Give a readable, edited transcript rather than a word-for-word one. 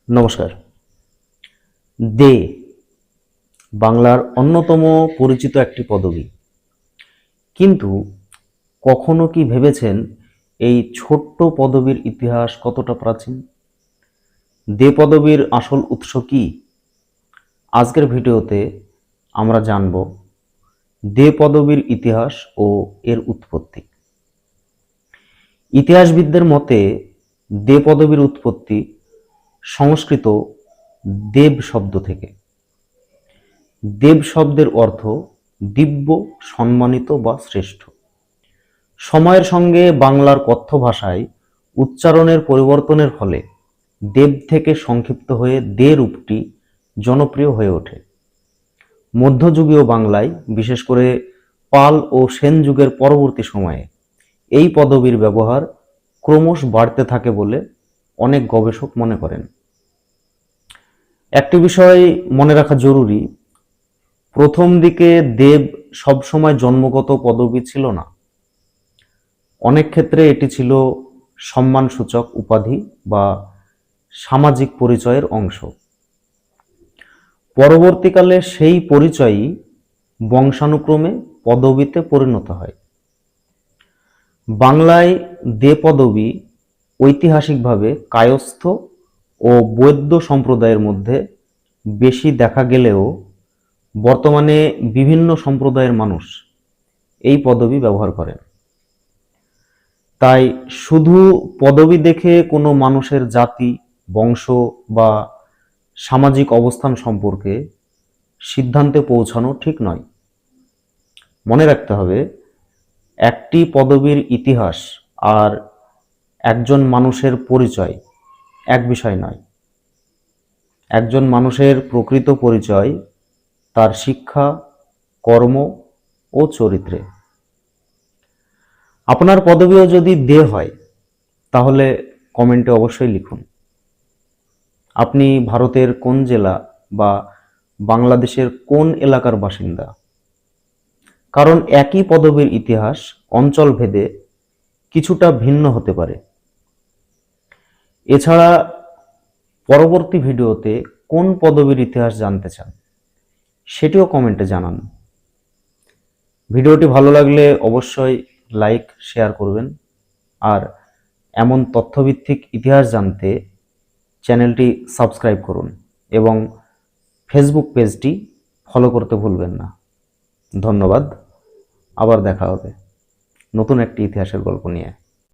নমস্কার। দে বাংলার অন্যতম পরিচিত একটি পদবী, কিন্তু কখনো কি ভেবেছেন এই ছোট্ট পদবীর ইতিহাস কতটা প্রাচীন? দে পদবীর আসল উৎস কি? আজকের ভিডিওতে আমরা জানব দে পদবীর ইতিহাস ও এর উৎপত্তি। ইতিহাসবিদদের মতে দে পদবীর উৎপত্তি সংস্কৃত দেব শব্দ থেকে। দেব শব্দের অর্থ দিব্য, সম্মানিত বা শ্রেষ্ঠ। সময়ের সঙ্গে বাংলার কথ্য ভাষায় উচ্চারণের পরিবর্তনের ফলে দেব থেকে সংক্ষিপ্ত হয়ে দে রূপটি জনপ্রিয় হয়ে ওঠে। মধ্যযুগীয় বাংলায়, বিশেষ করে পাল ও সেন যুগের পরবর্তী সময়ে এই পদবীর ব্যবহার ক্রমশ বাড়তে থাকে বলে অনেক গবেষক মনে করেন। একটি বিষয় মনে রাখা জরুরি, প্রথম দিকে দেব সবসময় জন্মগত পদবী ছিল না। অনেক ক্ষেত্রে এটি ছিল সম্মানসূচক উপাধি বা সামাজিক পরিচয়ের অংশ। পরবর্তীকালে সেই পরিচয়ই বংশানুক্রমে পদবীতে পরিণত হয়। বাংলায় দে পদবী ঐতিহাসিকভাবে কায়স্থ ও বৈদ্য সম্প্রদায়ের মধ্যে বেশি দেখা গেলেও বর্তমানে বিভিন্ন সম্প্রদায়ের মানুষ এই পদবী ব্যবহার করেন। তাই শুধু পদবী দেখে কোনো মানুষের জাতি, বংশ বা সামাজিক অবস্থান সম্পর্কে সিদ্ধান্তে পৌঁছানো ঠিক নয়। মনে রাখতে হবে, একটি পদবীর ইতিহাস আর একজন মানুষের পরিচয় এক বিষয় নয়। একজন মানুষের প্রকৃত পরিচয় তার শিক্ষা, কর্ম ও চরিত্রে। আপনার পদবীও যদি দে হয় তাহলে কমেন্টে অবশ্যই লিখুন আপনি ভারতের কোন জেলা বা বাংলাদেশের কোন এলাকার বাসিন্দা। কারণ একই পদবীর ইতিহাস অঞ্চল ভেদে কিছুটা ভিন্ন হতে পারে। এছাড়া পরবর্তী ভিডিওতে কোন পদবীর ইতিহাস জানতে চান সেটিও কমেন্টে জানান। ভিডিওটি ভালো লাগলে অবশ্যই লাইক, শেয়ার করবেন। আর এমন তথ্যভিত্তিক ইতিহাস জানতে চ্যানেলটি সাবস্ক্রাইব করুন এবং ফেসবুক পেজটি ফলো করতে ভুলবেন না। ধন্যবাদ। আবার দেখা হবে নতুন একটি ইতিহাসের গল্প নিয়ে।